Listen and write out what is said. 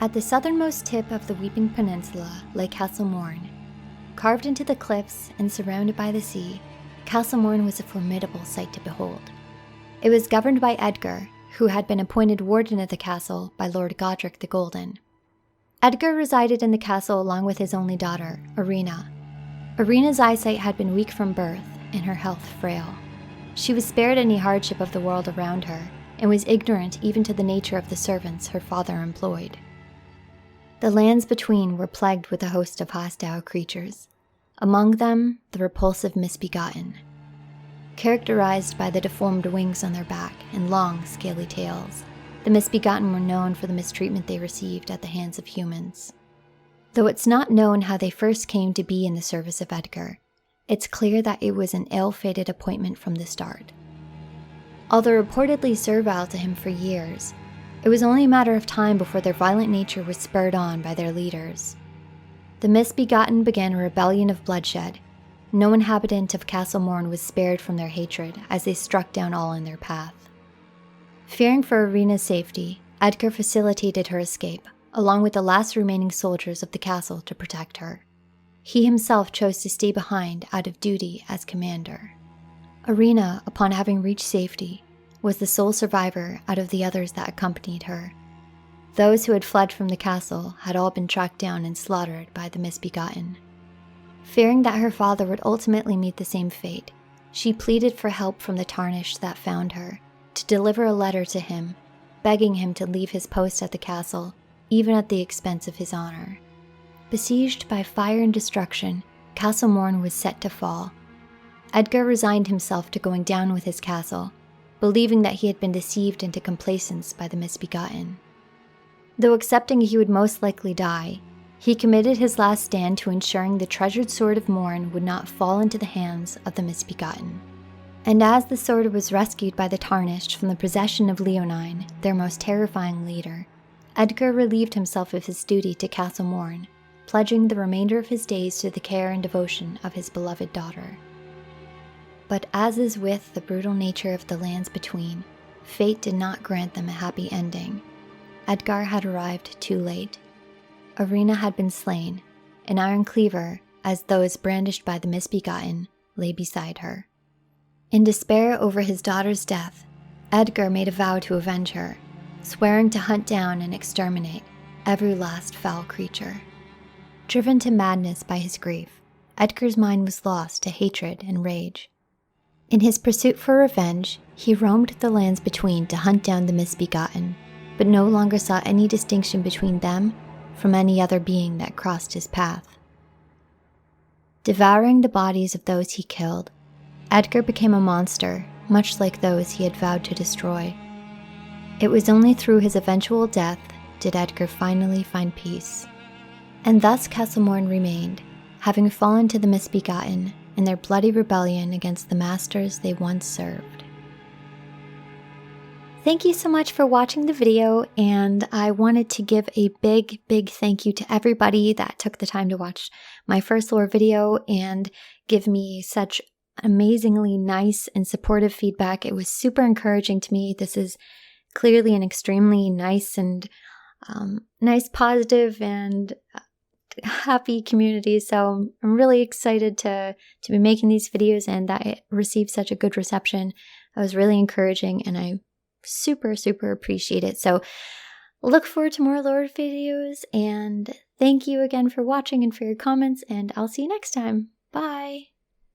At the southernmost tip of the Weeping Peninsula lay Castle Morne. Carved into the cliffs and surrounded by the sea, Castle Morne was a formidable sight to behold. It was governed by Edgar, who had been appointed warden of the castle by Lord Godric the Golden. Edgar resided in the castle along with his only daughter, Irina. Irina's eyesight had been weak from birth and her health frail. She was spared any hardship of the world around her and was ignorant even to the nature of the servants her father employed. The lands between were plagued with a host of hostile creatures, among them the repulsive misbegotten. Characterized by the deformed wings on their back and long, scaly tails, the misbegotten were known for the mistreatment they received at the hands of humans. Though it's not known how they first came to be in the service of Edgar, it's clear that it was an ill-fated appointment from the start. Although reportedly servile to him for years, it was only a matter of time before their violent nature was spurred on by their leaders. The misbegotten began a rebellion of bloodshed. No inhabitant of Castle Morne was spared from their hatred as they struck down all in their path. Fearing for Irina's safety, Edgar facilitated her escape, along with the last remaining soldiers of the castle to protect her. He himself chose to stay behind out of duty as commander. Irina, upon having reached safety, was the sole survivor out of the others that accompanied her. Those who had fled from the castle had all been tracked down and slaughtered by the misbegotten. Fearing that her father would ultimately meet the same fate, she pleaded for help from the Tarnished that found her, to deliver a letter to him, begging him to leave his post at the castle, even at the expense of his honor. Besieged by fire and destruction, Castle Morne was set to fall. Edgar resigned himself to going down with his castle, believing that he had been deceived into complacence by the misbegotten. Though accepting he would most likely die, he committed his last stand to ensuring the treasured sword of Morne would not fall into the hands of the misbegotten. And as the sword was rescued by the Tarnished from the possession of Leonine, their most terrifying leader, Edgar relieved himself of his duty to Castle Morne, pledging the remainder of his days to the care and devotion of his beloved daughter. But as is with the brutal nature of the lands between, fate did not grant them a happy ending. Edgar had arrived too late. Irina had been slain, an iron cleaver, as those brandished by the misbegotten, lay beside her. In despair over his daughter's death, Edgar made a vow to avenge her, swearing to hunt down and exterminate every last foul creature. Driven to madness by his grief, Edgar's mind was lost to hatred and rage. In his pursuit for revenge, he roamed the lands between to hunt down the misbegotten, but no longer saw any distinction between them from any other being that crossed his path. Devouring the bodies of those he killed, Edgar became a monster, much like those he had vowed to destroy. It was only through his eventual death did Edgar finally find peace. And thus Castle Morne remained, having fallen to the misbegotten in their bloody rebellion against the masters they once served. Thank you so much for watching the video, and I wanted to give a big thank you to everybody that took the time to watch my first lore video and give me such amazingly nice and supportive feedback. It was super encouraging to me. This is clearly an extremely nice and positive and happy community, so I'm really excited to be making these videos, and that it received such a good reception. It was really encouraging, and I super appreciate it. So look forward to more lore videos, and thank you again for watching and for your comments, and I'll see you next time. Bye!